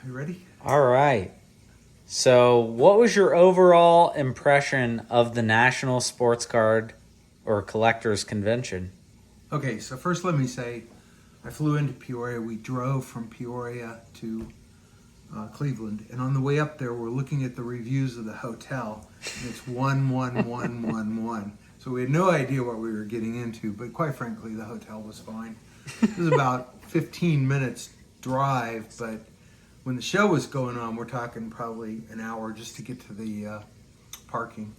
You ready? All right. So, what was your overall impression of the National Sports Card or Collectors Convention? Okay, so first let me say I flew into Peoria. We drove from Peoria to Cleveland. And on the way up there, we're looking at the reviews of the hotel. And it's 11111. So we had no idea what we were getting into. But quite frankly, the hotel was fine. It was about 15 minutes drive. But when the show was going on, we're talking probably an hour just to get to the parking.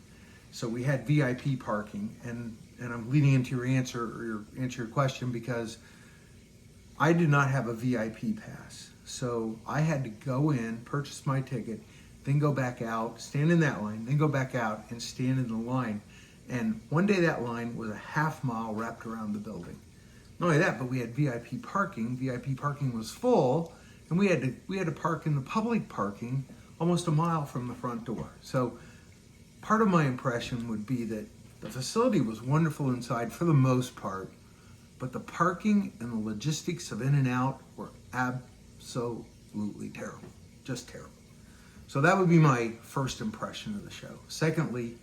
So we had VIP parking, and I'm leading into your answer your question because I did not have a VIP pass. So I had to go in, purchase my ticket, then go back out, stand in that line, then go back out and stand in the line. And one day that line was a half mile wrapped around the building. Not only that, but we had VIP parking. VIP parking was full, and we had to park in the public parking almost a mile from the front door. So part of my impression would be that the facility was wonderful inside for the most part, but the parking and the logistics of in and out were absolutely terrible, just terrible. So that would be my first impression of the show. Secondly,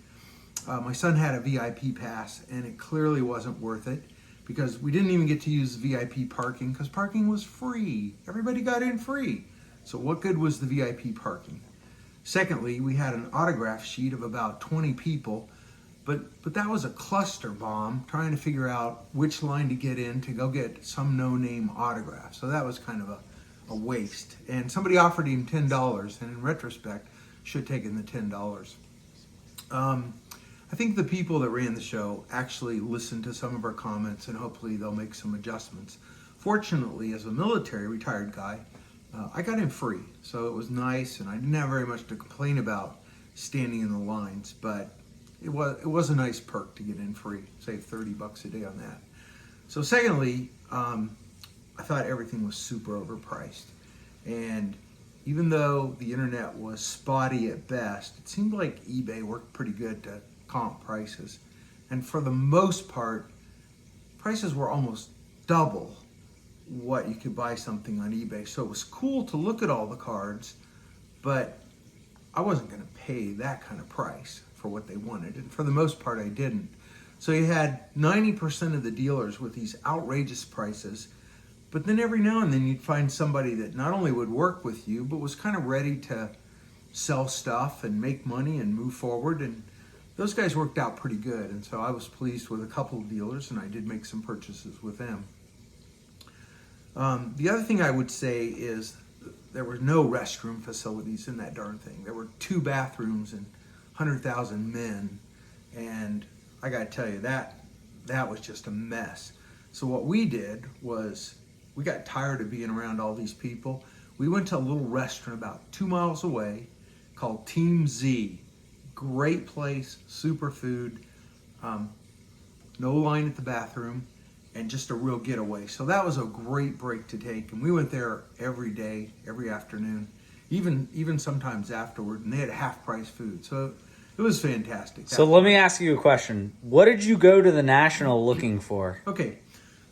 my son had a VIP pass, and it clearly wasn't worth it because we didn't even get to use VIP parking because parking was free. Everybody got in free. So what good was the VIP parking? Secondly, we had an autograph sheet of about 20 people, but that was a cluster bomb trying to figure out which line to get in to go get some no-name autograph. So that was kind of a waste. And somebody offered him $10, and in retrospect, should have taken the $10. I think the people that ran the show actually listened to some of our comments, and hopefully they'll make some adjustments. Fortunately, as a military retired guy, I got in free, so it was nice, and I didn't have very much to complain about standing in the lines, but it was a nice perk to get in free, save $30 a day on that. So secondly, I thought everything was super overpriced, and even though the internet was spotty at best, it seemed like eBay worked pretty good to comp prices, and for the most part, prices were almost double what you could buy something on eBay. So it was cool to look at all the cards, but I wasn't going to pay that kind of price for what they wanted. And for the most part, I didn't. So you had 90% of the dealers with these outrageous prices, but then every now and then you'd find somebody that not only would work with you, but was kind of ready to sell stuff and make money and move forward. And those guys worked out pretty good. And so I was pleased with a couple of dealers, and I did make some purchases with them. The other thing I would say is there were no restroom facilities in that darn thing. There were 2 bathrooms and 100,000 men, and I got to tell you, that was just a mess. So what we did was we got tired of being around all these people. We went to a little restaurant about 2 miles away called Team Z. Great place, super food, no line at the bathroom, and just a real getaway. So that was a great break to take, and we went there every day, every afternoon, even sometimes afterward, and they had half-price food. So it was fantastic. So, let me ask you a question. What did you go to the National looking for? Okay,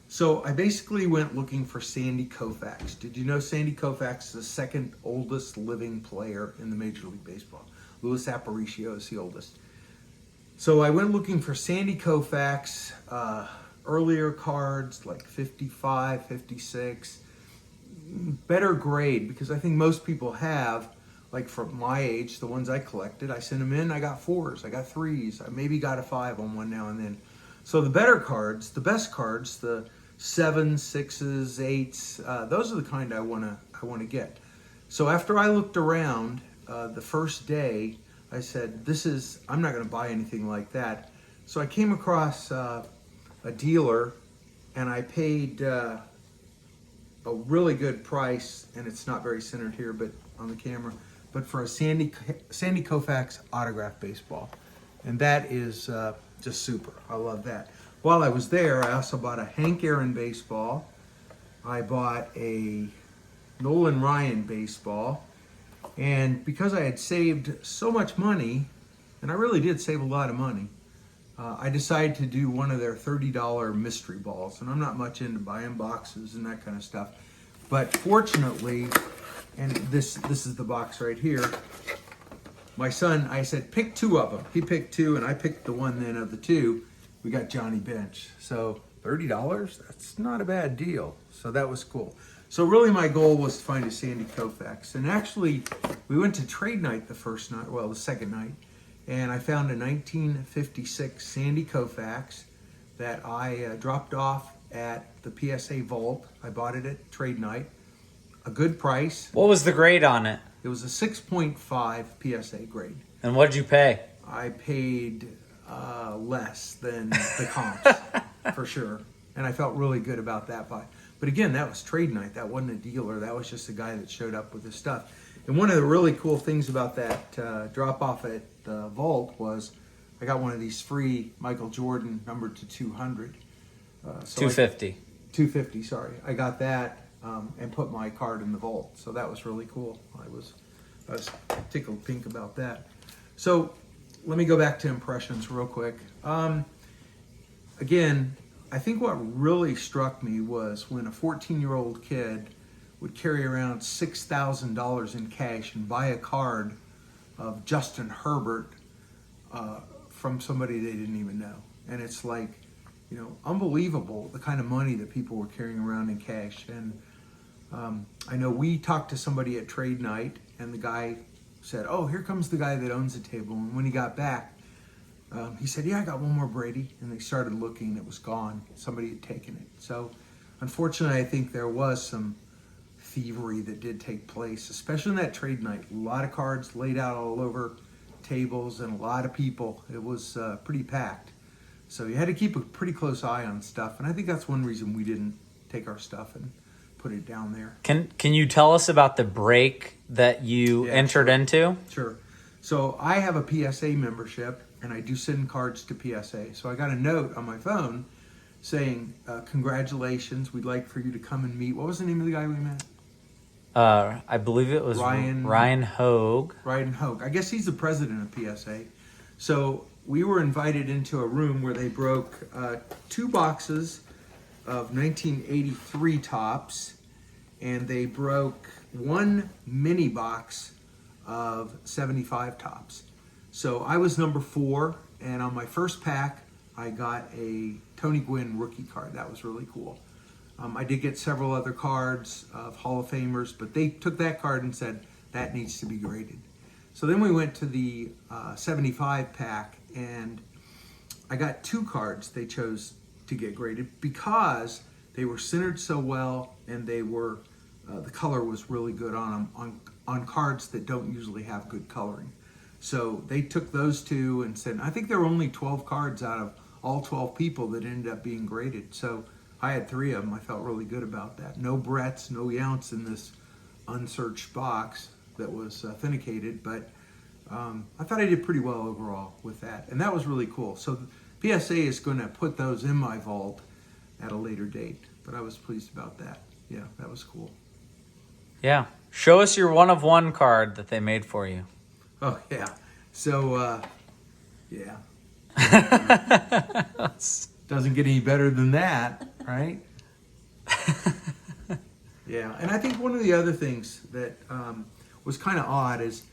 so I basically went looking for Sandy Koufax. Did you know Sandy Koufax is the second oldest living player in the Major League Baseball? Luis Aparicio is the oldest. So I went looking for Sandy Koufax, earlier cards like 55, 56, better grade, because I think most people have, like from my age, the ones I collected, I sent them in, I got 4s, I got 3s, I maybe got a 5 on one now and then. So the better cards, the best cards, the 7s, 6s, 8s, those are the kind I want to get. So after I looked around the first day, I said, I'm not going to buy anything like that. So I came across a dealer, and I paid a really good price, and it's not very centered here, but on the camera, but for a Sandy Koufax autograph baseball, and that is just super. I love that. While I was there, I also bought a Hank Aaron baseball. I bought a Nolan Ryan baseball, and because I had saved so much money, and I really did save a lot of money, I decided to do one of their $30 mystery balls, and I'm not much into buying boxes and that kind of stuff. But fortunately, and this is the box right here. My son, I said, pick two of them. He picked two, and I picked the one then of the two. We got Johnny Bench. So $30, that's not a bad deal. So that was cool. So really my goal was to find a Sandy Koufax. And actually, we went to trade night the second night, and I found a 1956 Sandy Koufax that I dropped off at the PSA Vault. I bought it at trade night. A good price. What was the grade on it? It was a 6.5 PSA grade. And what did you pay? I paid less than the comps, for sure. And I felt really good about that buy. But again, that was trade night. That wasn't a dealer. That was just a guy that showed up with his stuff. And one of the really cool things about that drop off at the Vault was I got one of these free Michael Jordan numbered to 200. 250. 250, sorry. I got that and put my card in the Vault. So that was really cool. I was tickled pink about that. So let me go back to impressions real quick. Again, I think what really struck me was when a 14-year-old kid would carry around $6,000 in cash and buy a card of Justin Herbert from somebody they didn't even know. And it's like, unbelievable the kind of money that people were carrying around in cash. And I know we talked to somebody at trade night, and the guy said, "Oh, here comes the guy that owns the table." And when he got back, he said, "Yeah, I got one more Brady." And they started looking, it was gone. Somebody had taken it. So unfortunately, I think there was some thievery that did take place, especially in that trade night. A lot of cards laid out all over tables and a lot of people. It was pretty packed. So you had to keep a pretty close eye on stuff. And I think that's one reason we didn't take our stuff and put it down there. Can you tell us about the break that you entered into? Sure. So I have a PSA membership, and I do send cards to PSA. So I got a note on my phone saying, congratulations, we'd like for you to come and meet. What was the name of the guy we met? I believe it was Ryan Hogue. Ryan Hogue. I guess he's the president of PSA. So we were invited into a room where they broke 2 boxes of 1983 tops, and they broke 1 mini box of 75 tops. So I was number 4, and on my first pack, I got a Tony Gwynn rookie card. That was really cool. I did get several other cards of Hall of Famers, but they took that card and said, that needs to be graded. So then we went to the 75 pack, and I got 2 cards they chose to get graded because they were centered so well, and they were the color was really good on them, on cards that don't usually have good coloring. So they took those 2 and said, I think there were only 12 cards out of all 12 people that ended up being graded. So I had 3 of them. I felt really good about that. No Bretts, no Younts in this unsearched box that was authenticated, but I thought I did pretty well overall with that. And that was really cool. So PSA is going to put those in my vault at a later date, but I was pleased about that. Yeah, that was cool. Yeah. Show us your 1-of-1 card that they made for you. Oh, yeah. So, yeah. Doesn't get any better than that, right? Yeah, and I think one of the other things that was kind of odd is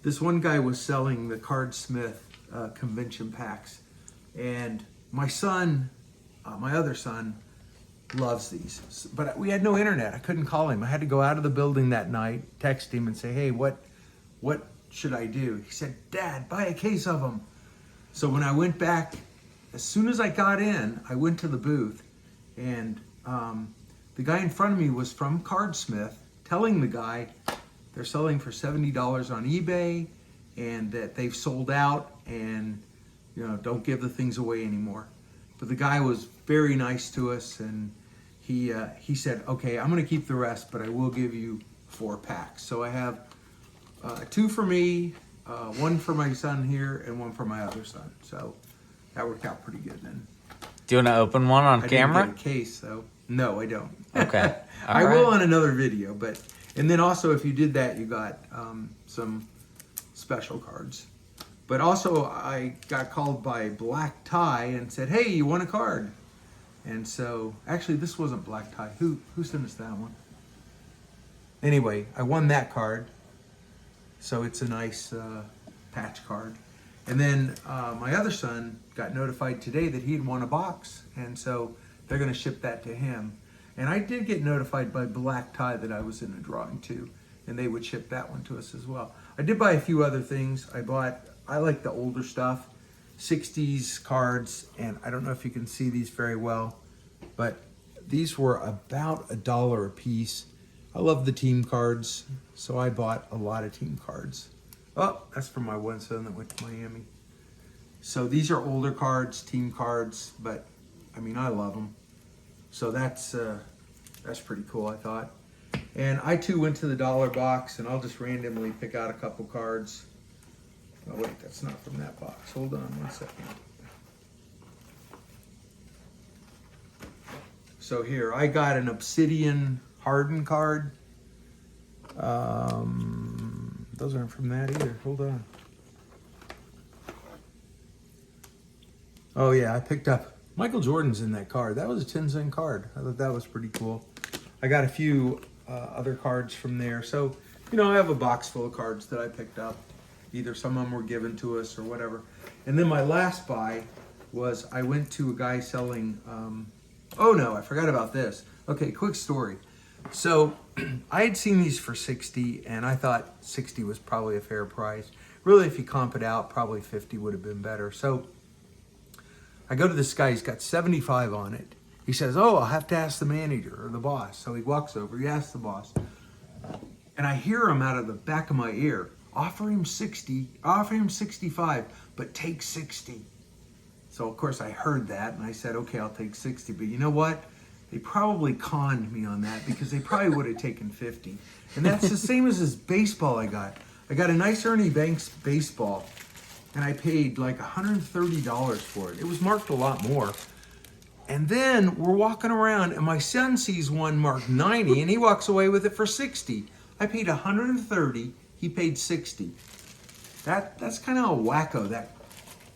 this one guy was selling the Cardsmith convention packs, and my son, my other son, loves these. But we had no internet. I couldn't call him. I had to go out of the building that night, text him, and say, "Hey, what should I do?" He said, "Dad, buy a case of them." So when I went back, as soon as I got in, I went to the booth, and the guy in front of me was from Cardsmith, telling the guy they're selling for $70 on eBay, and that they've sold out, and don't give the things away anymore. But the guy was very nice to us, and he said, "Okay, I'm going to keep the rest, but I will give you 4 packs." So I have 2 for me, 1 for my son here, and 1 for my other son. So that worked out pretty good then. Do you want to open one on I camera? didn't get a case, though. No, I don't. Okay. I will on another video, but and then also if you did that, you got some special cards. But also I got called by Black Tie and said, "Hey, you want a card?" And so actually this wasn't Black Tie. Who sent us that one? Anyway, I won that card. So it's a nice patch card. And then my other son got notified today that he had won a box. And so they're going to ship that to him. And I did get notified by Black Tie that I was in a drawing too. And they would ship that one to us as well. I did buy a few other things. I like the older stuff, 60s cards. And I don't know if you can see these very well, but these were about $1 a piece. I love the team cards, so I bought a lot of team cards. Oh, that's from my one son that went to Miami. So these are older cards, team cards, but I mean, I love them. So that's pretty cool, I thought. And I too went to the dollar box, and I'll just randomly pick out a couple cards. Oh wait, that's not from that box. Hold on one second. So here, I got an Obsidian Harden card. Those aren't from that either. Hold on. Oh yeah, I picked up Michael Jordan's in that card. That was a 10-cent card. I thought that was pretty cool. I got a few other cards from there. So, you know, I have a box full of cards that I picked up. Either some of them were given to us or whatever. And then my last buy was I went to a guy selling, oh no, I forgot about this. Okay, quick story. So I had seen these for 60 and I thought 60 was probably a fair price. Really, if you comp it out, probably 50 would have been better. So I go to this guy, he's got 75 on it. He says, oh, I'll have to ask the manager or the boss. So he walks over, he asks the boss. And I hear him out of the back of my ear, offer him 65, but take 60. So of course I heard that and I said, okay, I'll take 60. But you know what? They probably conned me on that because they probably would have taken 50. And that's the same as this baseball I got. I got a nice Ernie Banks baseball and I paid like $130 for it. It was marked a lot more. And then we're walking around and my son sees one marked 90 and he walks away with it for 60. I paid 130, he paid 60. That's kind of how wacko that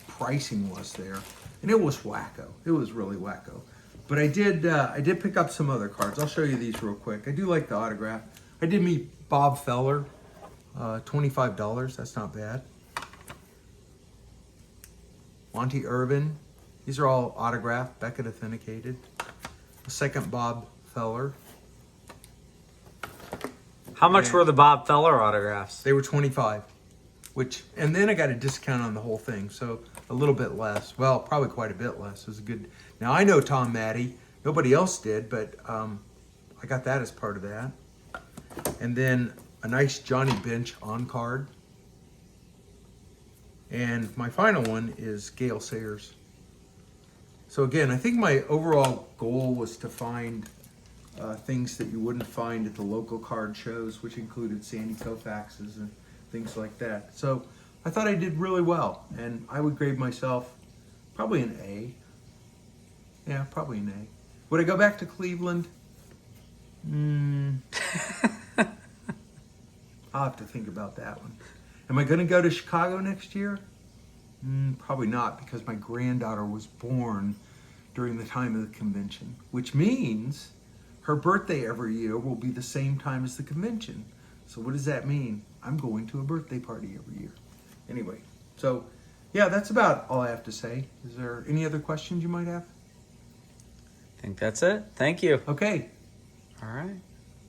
pricing was there. And it was wacko. It was really wacko. But I did pick up some other cards. I'll show you these real quick. I do like the autograph. I did meet Bob Feller, $25. That's not bad. Monty Irvin. These are all autographed, Beckett authenticated. The second Bob Feller. How much were the Bob Feller autographs? They were 25, and then I got a discount on the whole thing, so a little bit less. Well, probably quite a bit less. It was a good. Now I know Tom Maddie. Nobody else did, but I got that as part of that. And then a nice Johnny Bench on card. And my final one is Gale Sayers. So again, I think my overall goal was to find things that you wouldn't find at the local card shows, which included Sandy Koufax's and things like that. So I thought I did really well, and I would grade myself probably an A. Yeah, probably an A. Would I go back to Cleveland? I'll have to think about that one. Am I going to go to Chicago next year? Probably not, because my granddaughter was born during the time of the convention, which means her birthday every year will be the same time as the convention. So what does that mean? I'm going to a birthday party every year. Anyway, so yeah, that's about all I have to say. Is there any other questions you might have? I think that's it. Thank you. Okay. All right.